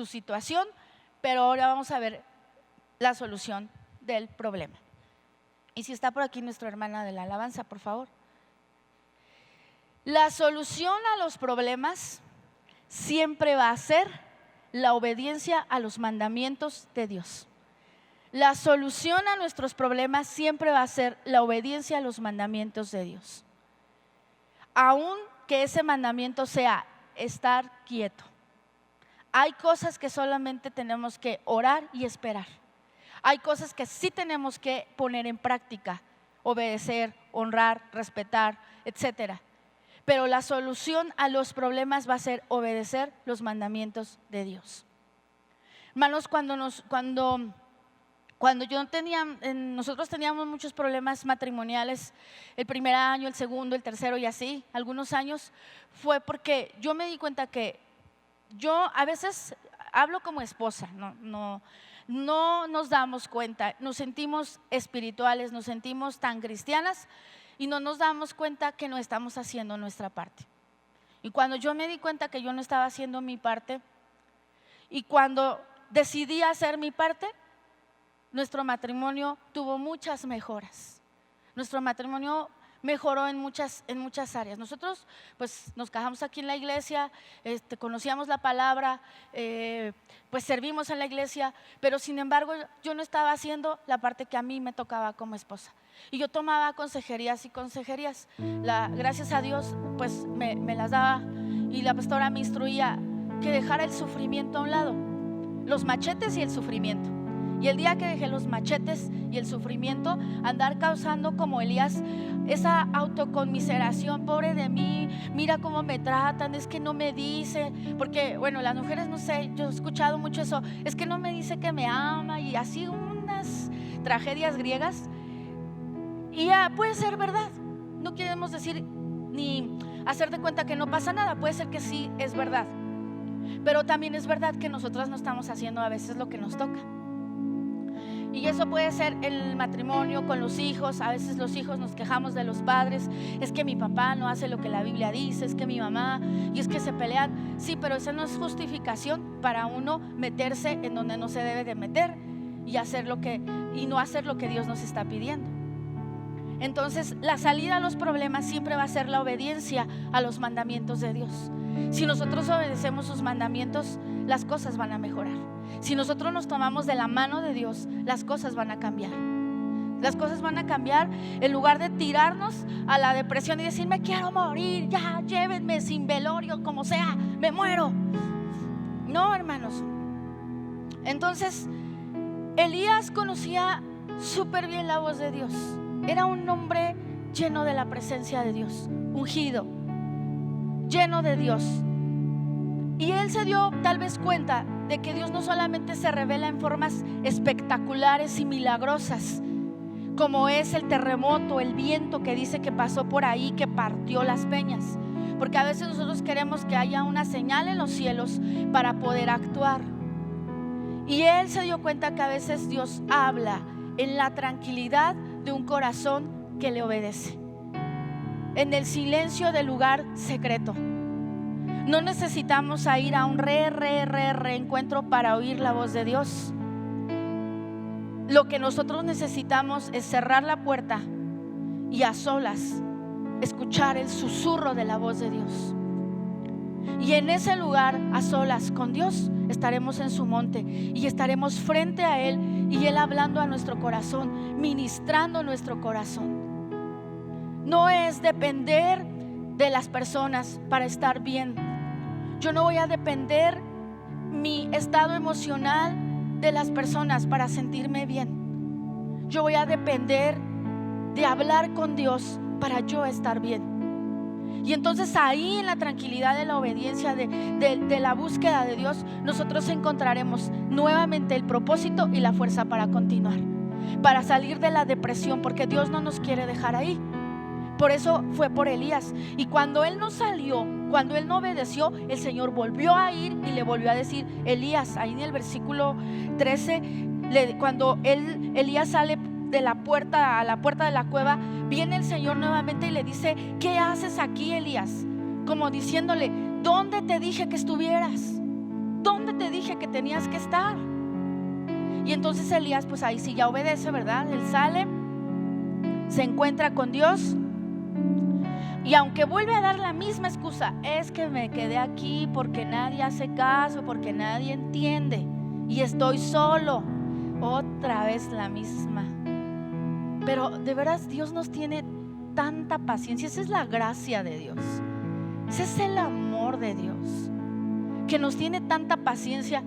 situación, pero ahora vamos a ver la solución del problema. Y si está por aquí nuestra hermana de la alabanza, por favor. La solución a los problemas siempre va a ser la obediencia a los mandamientos de Dios. La solución a nuestros problemas siempre va a ser la obediencia a los mandamientos de Dios. Aun que ese mandamiento sea estar quieto, hay cosas que solamente tenemos que orar y esperar. Hay cosas que sí tenemos que poner en práctica, obedecer, honrar, respetar, etcétera. Pero la solución a los problemas va a ser obedecer los mandamientos de Dios. Hermanos, nosotros teníamos muchos problemas matrimoniales, el primer año, el segundo, el tercero y así, algunos años, fue porque yo me di cuenta que yo a veces hablo como esposa, no nos damos cuenta, nos sentimos espirituales, nos sentimos tan cristianas y no nos damos cuenta que no estamos haciendo nuestra parte. Y cuando yo me di cuenta que yo no estaba haciendo mi parte y cuando decidí hacer mi parte, nuestro matrimonio tuvo muchas mejoras. Nuestro matrimonio mejoró en muchas áreas. Nosotros pues nos casamos aquí en la iglesia, conocíamos la palabra, pues servimos en la iglesia, pero sin embargo yo no estaba haciendo la parte que a mí me tocaba como esposa. Y yo tomaba consejerías y consejerías. Gracias a Dios pues me las daba y la pastora me instruía que dejara el sufrimiento a un lado, los machetes y el sufrimiento. Y el día que dejé los machetes y el sufrimiento, andar causando como Elías esa autoconmiseración, pobre de mí, mira cómo me tratan, es que no me dice, porque bueno, las mujeres no sé, yo he escuchado mucho eso, es que no me dice que me ama y así unas tragedias griegas. Y puede ser verdad, no queremos decir ni hacer de cuenta que no pasa nada, puede ser que sí es verdad, pero también es verdad que nosotras no estamos haciendo a veces lo que nos toca. Y eso puede ser el matrimonio con los hijos. A veces los hijos nos quejamos de los padres, es que mi papá no hace lo que la Biblia dice, es que mi mamá, y es que se pelean. Sí, pero esa no es justificación para uno meterse en donde no se debe de meter y no hacer lo que Dios nos está pidiendo. Entonces la salida a los problemas siempre va a ser la obediencia a los mandamientos de Dios. Si nosotros obedecemos sus mandamientos, las cosas van a mejorar. Si nosotros nos tomamos de la mano de Dios, las cosas van a cambiar. Las cosas van a cambiar. En lugar de tirarnos a la depresión y decir me quiero morir, ya llévenme sin velorio, como sea, me muero. No, hermanos. Entonces Elías conocía súper bien la voz de Dios. Era un hombre lleno de la presencia de Dios, ungido, lleno de Dios. Y él se dio tal vez cuenta de que Dios no solamente se revela en formas espectaculares y milagrosas, como es el terremoto, el viento que dice que pasó por ahí, que partió las peñas, porque a veces nosotros queremos que haya una señal en los cielos para poder actuar. Y él se dio cuenta que a veces Dios habla en la tranquilidad de un corazón que le obedece, en el silencio del lugar secreto. No necesitamos ir a un reencuentro para oír la voz de Dios. Lo que nosotros necesitamos es cerrar la puerta y a solas escuchar el susurro de la voz de Dios. Y en ese lugar, a solas con Dios, estaremos en su monte y estaremos frente a Él y Él hablando a nuestro corazón, ministrando nuestro corazón. No es depender de las personas para estar bien. Yo no voy a depender mi estado emocional de las personas para sentirme bien. Yo voy a depender de hablar con Dios para yo estar bien. Y entonces ahí en la tranquilidad de la obediencia, de la búsqueda de Dios, nosotros encontraremos nuevamente el propósito y la fuerza para continuar, para salir de la depresión, porque Dios no nos quiere dejar ahí. Por eso fue por Elías. Y cuando él no salió, cuando él no obedeció, el Señor volvió a ir y le volvió a decir: Elías, ahí en el versículo 13, cuando Elías sale de la puerta a la puerta de la cueva, viene el Señor nuevamente y le dice: ¿qué haces aquí, Elías? Como diciéndole: ¿dónde te dije que estuvieras? ¿Dónde te dije que tenías que estar? Y entonces Elías pues ahí sí ya obedece, ¿verdad? Él sale, se encuentra con Dios. Y aunque vuelve a dar la misma excusa, es que me quedé aquí porque nadie hace caso, porque nadie entiende y estoy solo. Otra vez la misma. Pero de veras Dios nos tiene tanta paciencia. Esa es la gracia de Dios. Ese es el amor de Dios. que nos tiene tanta paciencia.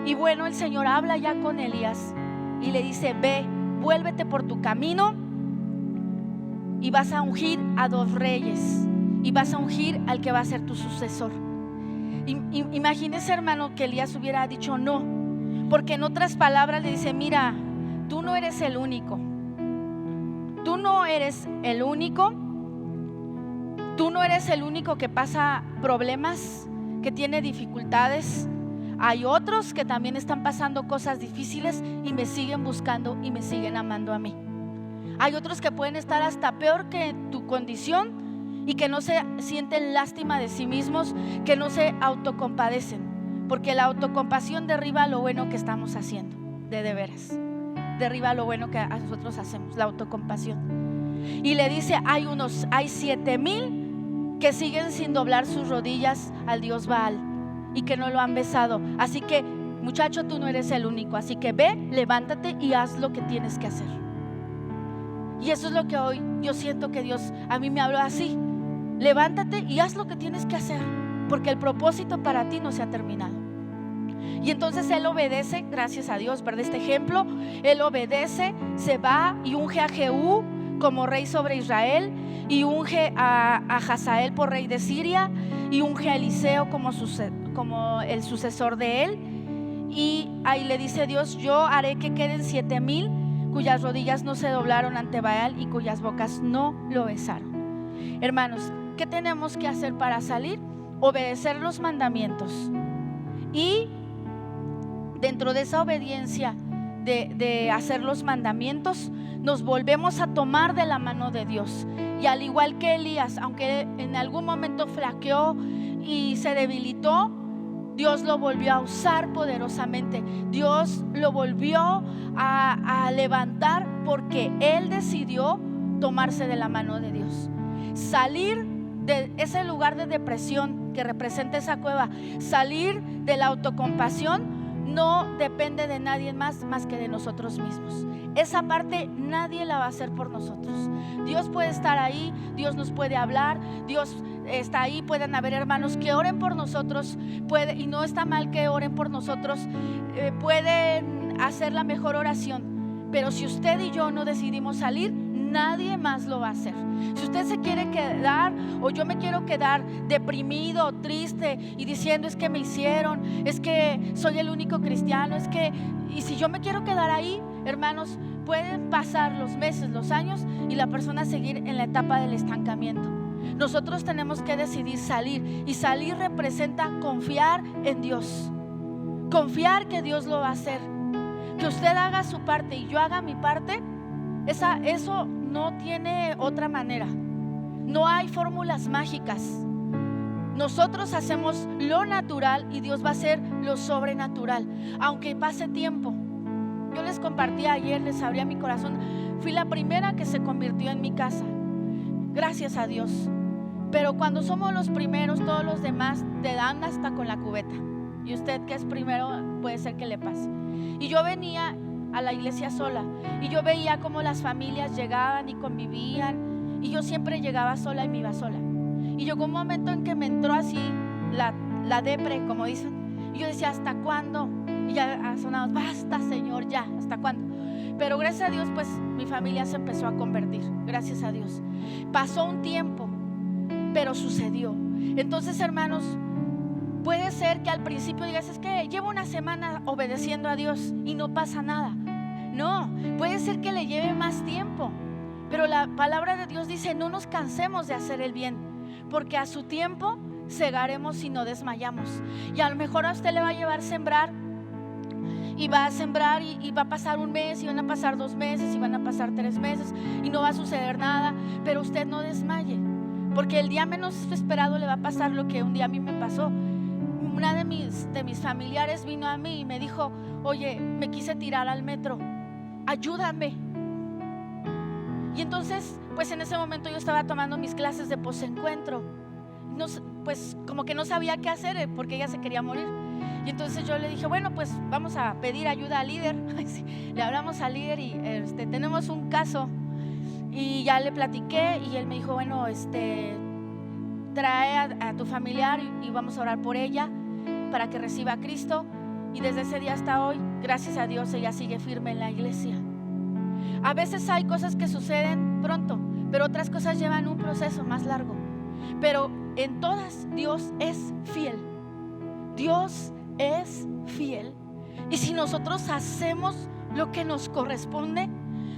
Y bueno, el Señor habla ya con Elías y le dice: ve, vuélvete por tu camino y vas a ungir a 2 reyes y vas a ungir al que va a ser tu sucesor. Imagínese, hermano, que Elías hubiera dicho no, porque en otras palabras le dice: mira, tú no eres el único, tú no eres el único, tú no eres el único que pasa problemas, que tiene dificultades. Hay otros que también están pasando cosas difíciles y me siguen buscando y me siguen amando a mí. Hay otros que pueden estar hasta peor que tu condición y que no se sienten lástima de sí mismos, que no se autocompadecen, porque la autocompasión derriba lo bueno que estamos haciendo, de veras, derriba lo bueno que nosotros hacemos, la autocompasión. Y le dice: hay 7,000 que siguen sin doblar sus rodillas al Dios Baal y que no lo han besado. Así que, muchacho, tú no eres el único, así que ve, levántate y haz lo que tienes que hacer. Y eso es lo que hoy yo siento que Dios a mí me habló así: levántate y haz lo que tienes que hacer, porque el propósito para ti no se ha terminado. Y entonces él obedece, gracias a Dios, ¿verdad? Este ejemplo, él obedece, se va y unge a Jehú como rey sobre Israel, y unge a Hazael por rey de Siria, y unge a Eliseo como el sucesor de él. Y ahí le dice Dios: yo haré que queden 7,000 cuyas rodillas no se doblaron ante Baal y cuyas bocas no lo besaron. Hermanos, ¿qué tenemos que hacer para salir? Obedecer los mandamientos. Y dentro de esa obediencia de hacer los mandamientos, nos volvemos a tomar de la mano de Dios. Y al igual que Elías, aunque en algún momento flaqueó y se debilitó, Dios lo volvió a usar poderosamente. Dios lo volvió a levantar, porque Él decidió tomarse de la mano de Dios. Salir de ese lugar de depresión que representa esa cueva, salir de la autocompasión, no depende de nadie más que de nosotros mismos. Esa parte nadie la va a hacer por nosotros. Dios puede estar ahí, Dios nos puede hablar, Dios está ahí. Pueden haber hermanos que oren por nosotros, y no está mal que oren por nosotros, pueden hacer la mejor oración, pero si usted y yo no decidimos salir, nadie más lo va a hacer. Si usted se quiere quedar, o yo me quiero quedar deprimido, triste y diciendo: es que me hicieron, es que soy el único cristiano, y si yo me quiero quedar ahí, hermanos, pueden pasar los meses, los años, y la persona seguir en la etapa del estancamiento. Nosotros tenemos que decidir salir, y salir representa confiar en Dios, confiar que Dios lo va a hacer, que usted haga su parte y yo haga mi parte. Eso no tiene otra manera. No hay fórmulas mágicas. Nosotros hacemos lo natural y Dios va a hacer lo sobrenatural, aunque pase tiempo. Yo les compartí ayer, les abría mi corazón. Fui la primera que se convirtió en mi casa, gracias a Dios. Pero cuando somos los primeros, todos los demás te dan hasta con la cubeta. Y usted, que es primero, puede ser que le pase. Y yo venía a la iglesia sola, y yo veía cómo las familias llegaban y convivían, y yo siempre llegaba sola y me iba sola. Y llegó un momento en que me entró así la depre, como dicen, y yo decía: ¿hasta cuándo? Y ya sonaba: basta, Señor, ya, ¿hasta cuándo? Pero gracias a Dios, pues mi familia se empezó a convertir, gracias a Dios. Pasó un tiempo, pero sucedió. Entonces, hermanos, puede ser que al principio digas: es que llevo una semana obedeciendo a Dios y no pasa nada. No, puede ser que le lleve más tiempo, pero la palabra de Dios dice: no nos cansemos de hacer el bien, porque a su tiempo segaremos si no desmayamos. Y a lo mejor a usted le va a llevar sembrar, y va a sembrar, y va a pasar un mes, y van a pasar 2 meses, y van a pasar 3 meses, y no va a suceder nada, pero usted no desmaye, porque el día menos esperado le va a pasar lo que un día a mí me pasó. Una de mis familiares vino a mí y me dijo: oye, me quise tirar al metro, ayúdame. Y entonces, pues en ese momento yo estaba tomando mis clases de posencuentro. Pues como que no sabía qué hacer, porque ella se quería morir. Y entonces yo le dije: bueno, pues vamos a pedir ayuda al líder. Le hablamos al líder y tenemos un caso. Y ya le platiqué, y él me dijo: bueno, trae a tu familiar y vamos a orar por ella, para que reciba a Cristo, y desde ese día hasta hoy, gracias a Dios, ella sigue firme en la iglesia. A veces hay cosas que suceden pronto, pero otras cosas llevan un proceso más largo. Pero en todas Dios es fiel. Dios es fiel. Y si nosotros hacemos lo que nos corresponde,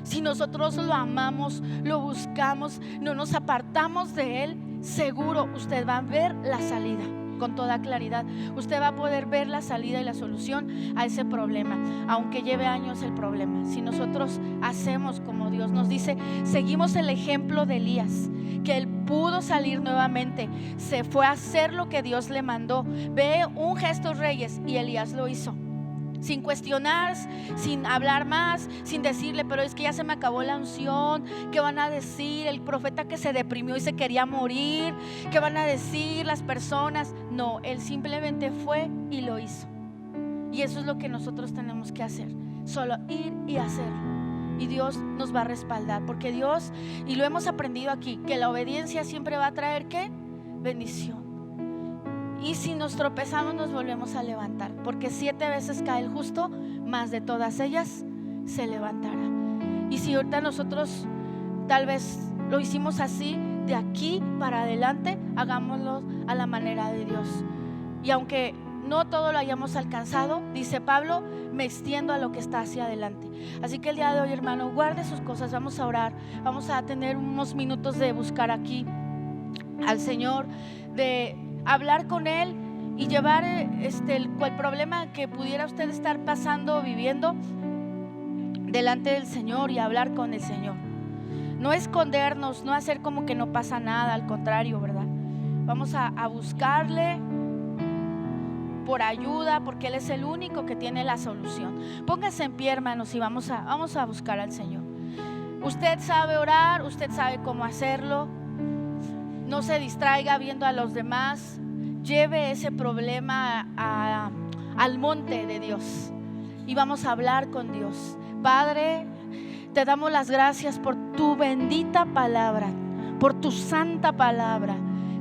si nosotros lo amamos, lo buscamos, no nos apartamos de Él, seguro usted va a ver la salida con toda claridad. Usted va a poder ver la salida y la solución a ese problema, aunque lleve años el problema. Si nosotros hacemos como Dios nos dice, seguimos el ejemplo de Elías, que él pudo salir nuevamente, se fue a hacer lo que Dios le mandó. Ve un gesto, Reyes, y Elías lo hizo, sin cuestionar, sin hablar más, sin decirle, pero es que ya se me acabó la unción, ¿qué van a decir? El profeta que se deprimió y se quería morir, ¿qué van a decir las personas? No, él simplemente fue y lo hizo. Y eso es lo que nosotros tenemos que hacer, solo ir y hacerlo. Y Dios nos va a respaldar, porque Dios, y lo hemos aprendido aquí, que la obediencia siempre va a traer ¿qué? Bendición. Y si nos tropezamos, nos volvemos a levantar, porque 7 veces cae el justo, más de todas ellas se levantará. Y si ahorita nosotros tal vez lo hicimos así, de aquí para adelante, hagámoslo a la manera de Dios. Y aunque no todo lo hayamos alcanzado, dice Pablo, me extiendo a lo que está hacia adelante. Así que el día de hoy, hermano, guarde sus cosas, vamos a orar, vamos a tener unos minutos de buscar aquí al Señor, de hablar con Él y llevar el problema que pudiera usted estar pasando o viviendo delante del Señor y hablar con el Señor. No escondernos, no hacer como que no pasa nada, al contrario, ¿verdad? Vamos a buscarle por ayuda, porque Él es el único que tiene la solución. Póngase en pie, hermanos, y vamos a buscar al Señor. Usted sabe orar, usted sabe cómo hacerlo. No se distraiga viendo a los demás. Lleve ese problema al monte de Dios y vamos a hablar con Dios. Padre, te damos las gracias por tu bendita palabra, por tu santa palabra,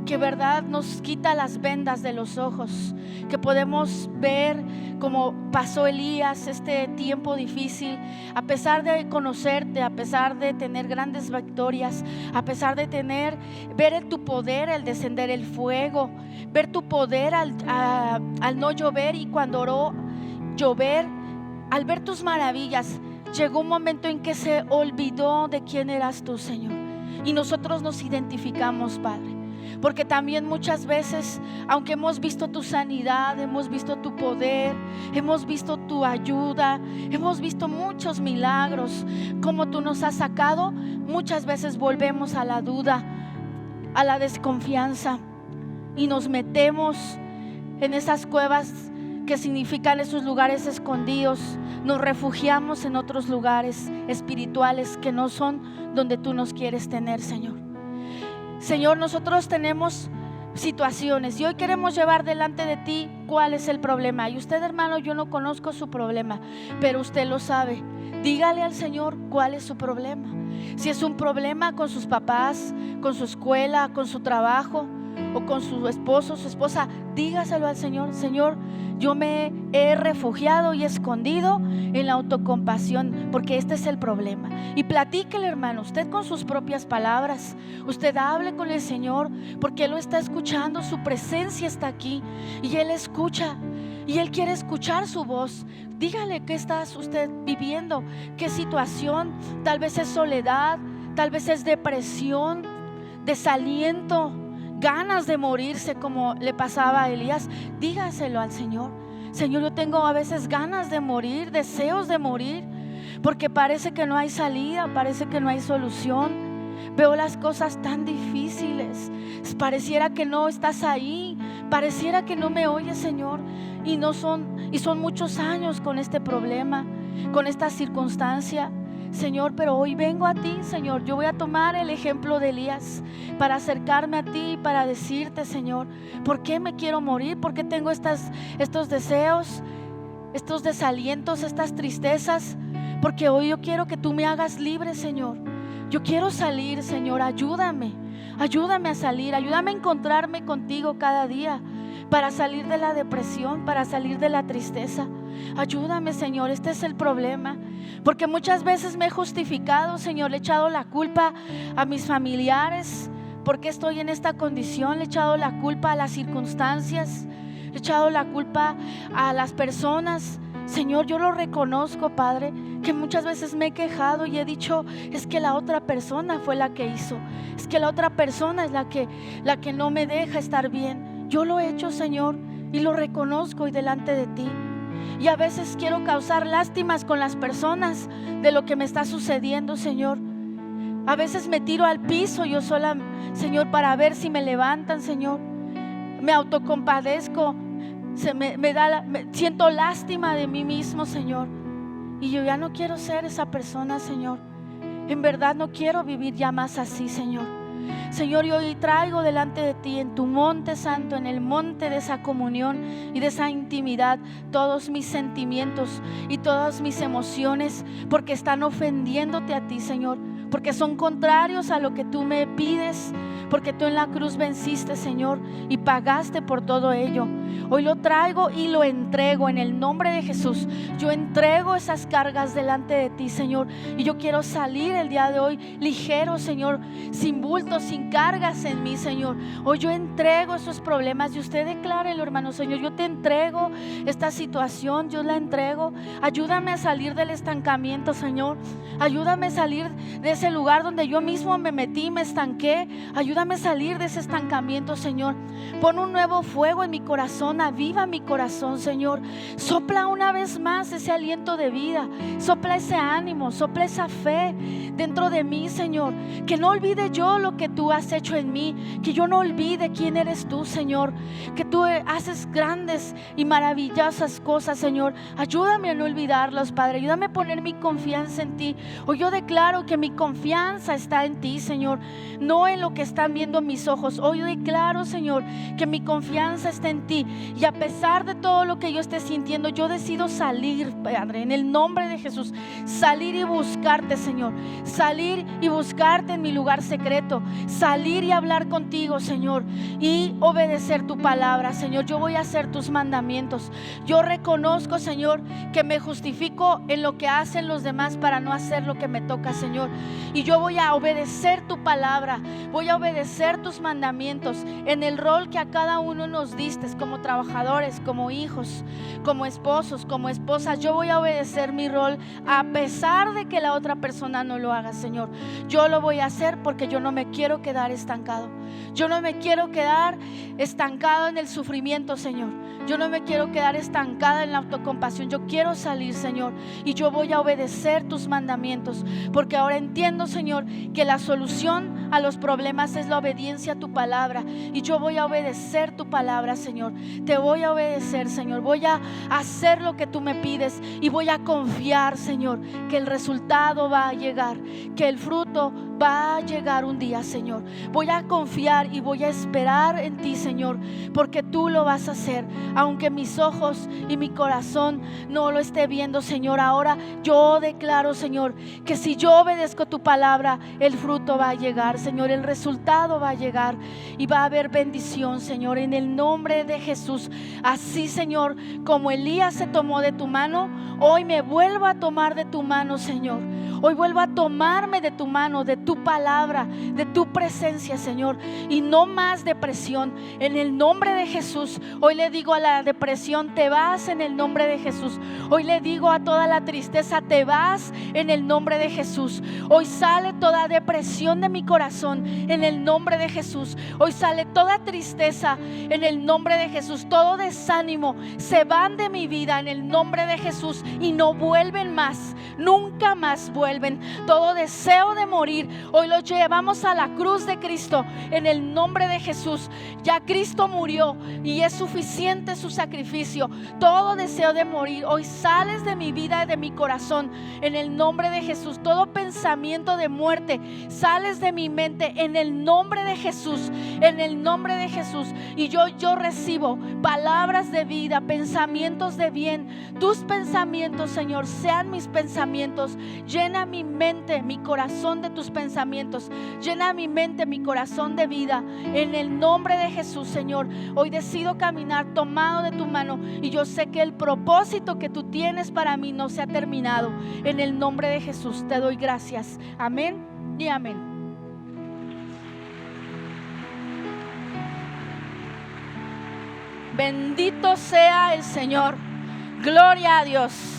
que verdad nos quita las vendas de los ojos, que podemos ver como pasó Elías este tiempo difícil, a pesar de conocerte, a pesar de tener grandes victorias, a pesar de ver tu poder al descender el fuego, ver tu poder al no llover, y cuando oró llover, al ver tus maravillas, llegó un momento en que se olvidó de quién eras tú, Señor. Y nosotros nos identificamos, Padre, porque también muchas veces, aunque hemos visto tu sanidad, hemos visto tu poder, hemos visto tu ayuda, hemos visto muchos milagros, como tú nos has sacado, muchas veces volvemos a la duda, a la desconfianza, y nos metemos en esas cuevas que significan esos lugares escondidos. Nos refugiamos en otros lugares espirituales que no son donde tú nos quieres tener, Señor. Señor, nosotros tenemos situaciones y hoy queremos llevar delante de ti cuál es el problema. Y usted, hermano, yo no conozco su problema, pero usted lo sabe. Dígale al Señor cuál es su problema. Si es un problema con sus papás, con su escuela, con su trabajo o con su esposo, su esposa, dígaselo al Señor. Señor, yo me he refugiado y escondido en la autocompasión, porque este es el problema. Y platíquele, hermano, usted con sus propias palabras. Usted hable con el Señor, porque Él lo está escuchando. Su presencia está aquí y Él escucha, y Él quiere escuchar su voz. Dígale qué estás usted viviendo, qué situación. Tal vez es soledad, tal vez es depresión, desaliento, ganas de morirse, como le pasaba a Elías. Dígaselo al Señor. Señor, yo tengo a veces ganas de morir, deseos de morir, porque parece que no hay salida, parece que no hay solución. Veo las cosas tan difíciles, pareciera que no estás ahí, pareciera que no me oyes, Señor, y son muchos años con este problema, con esta circunstancia, Señor. Pero hoy vengo a ti, Señor. Yo voy a tomar el ejemplo de Elías para acercarme a ti, para decirte, Señor, ¿por qué me quiero morir? ¿Por qué tengo estos deseos, estos desalientos, estas tristezas? Porque hoy yo quiero que tú me hagas libre, Señor. Yo quiero salir, Señor. Ayúdame a salir, ayúdame a encontrarme contigo cada día, para salir de la depresión, para salir de la tristeza. Ayúdame, Señor, este es el problema, porque muchas veces me he justificado, Señor, le he echado la culpa a mis familiares, porque estoy en esta condición, le he echado la culpa a las circunstancias, le he echado la culpa a las personas. Señor, yo lo reconozco, Padre, que muchas veces me he quejado y he dicho, es que la otra persona fue la que hizo, es que la otra persona es la que no me deja estar bien. Yo lo he hecho, Señor, y lo reconozco hoy delante de ti. Y a veces quiero causar lástimas con las personas de lo que me está sucediendo, Señor. A veces me tiro al piso yo sola, Señor, para ver si me levantan, Señor. Me autocompadezco, siento lástima de mí mismo, Señor. Y yo ya no quiero ser esa persona, Señor. En verdad no quiero vivir ya más así, Señor. Señor, yo hoy traigo delante de ti, en tu monte santo, en el monte de esa comunión y de esa intimidad, todos mis sentimientos y todas mis emociones, porque están ofendiéndote a ti, Señor, porque son contrarios a lo que tú me pides, porque tú en la cruz venciste, Señor, y pagaste por todo ello. Hoy lo traigo y lo entrego en el nombre de Jesús. Yo entrego esas cargas delante de ti, Señor, y yo quiero salir el día de hoy ligero, Señor, sin bultos, sin cargas en mí, Señor. Hoy yo entrego esos problemas y usted declárelo, hermano. Señor, yo te entrego esta situación, yo la entrego. Ayúdame a salir del estancamiento, Señor. Ayúdame a salir de ese lugar donde yo mismo me metí, me estanqué. Ayúdame a salir de ese estancamiento, Señor. Pon un nuevo fuego en mi corazón, aviva mi corazón, Señor. Sopla una vez más ese aliento de vida, sopla ese ánimo, sopla esa fe dentro de mí, Señor. Que no olvide yo lo que tú has hecho en mí, que yo no olvide quién eres tú, Señor, que tú haces grandes y maravillosas cosas, Señor. Ayúdame a no olvidarlos, Padre. Ayúdame a poner mi confianza en ti. Hoy yo declaro que mi confianza está en ti, Señor, no en lo que están viendo mis ojos. Hoy yo declaro, Señor, que mi confianza está en ti, y a pesar de todo lo que yo esté sintiendo, yo decido salir, Padre, en el nombre de Jesús, salir y buscarte, Señor, salir y buscarte en mi lugar secreto, salir y hablar contigo, Señor, y obedecer tu palabra, Señor. Yo voy a hacer tus mandamientos. Yo reconozco, Señor, que me justifico en lo que hacen los demás para no hacer lo que me toca, Señor, y yo voy a obedecer tu palabra, voy a obedecer tus mandamientos en el rol que a cada uno nos diste, como trabajadores, como hijos, como esposos, como esposas. Yo voy a obedecer mi rol a pesar de que la otra persona no lo haga, Señor. Yo lo voy a hacer porque yo no me quiero quedar estancado. Yo no me quiero quedar estancado en el sufrimiento, Señor. Yo no me quiero quedar estancada en la autocompasión. Yo quiero salir, Señor, y yo voy a obedecer tus mandamientos, porque ahora entiendo, Señor, que la solución a los problemas es la obediencia a tu palabra, y yo voy a obedecer tu palabra, Señor. Te voy a obedecer, Señor. Voy a hacer lo que tú me pides y voy a confiar, Señor, que el resultado va a llegar, que el fruto va a llegar un día, Señor. Voy a confiar y voy a esperar en ti, Señor, porque tú lo vas a hacer, aunque mis ojos y mi corazón no lo esté viendo, Señor. Ahora yo declaro, Señor, que si yo obedezco tu palabra, el fruto va a llegar, Señor, el resultado va a llegar y va a haber bendición, Señor, en el nombre de Jesús. Así, Señor, como Elías se tomó de tu mano, hoy me vuelvo a tomar de tu mano, Señor. Hoy vuelvo a tomarme de tu mano, de tu palabra, de tu presencia, Señor, y no más depresión. En el nombre de Jesús, hoy le digo a la depresión, te vas en el nombre de Jesús. Hoy le digo a toda la tristeza, te vas en el nombre de Jesús. Hoy sale toda depresión de mi corazón en el nombre de Jesús. Hoy sale toda tristeza en el nombre de Jesús. Todo desánimo se van de mi vida en el nombre de Jesús y no vuelven más, nunca más vuelven. Todo deseo de morir, hoy lo llevamos a la cruz de Cristo en el nombre de Jesús. Ya Cristo murió y es suficiente su sacrificio. Todo deseo de morir, hoy sales de mi vida y de mi corazón en el nombre de Jesús. Todo pensamiento de muerte, sales de mi mente en el nombre de Jesús, en el nombre de Jesús. Y yo recibo palabras de vida, pensamientos de bien. Tus pensamientos, Señor, sean mis pensamientos. Llena llena mi mente, mi corazón de tus pensamientos. Llena mi mente, mi corazón de vida. En el nombre de Jesús, Señor, hoy decido caminar tomado de tu mano. Y yo sé que el propósito que tú tienes para mí no se ha terminado. En el nombre de Jesús te doy gracias. Amén y amén. Bendito sea el Señor. Gloria a Dios.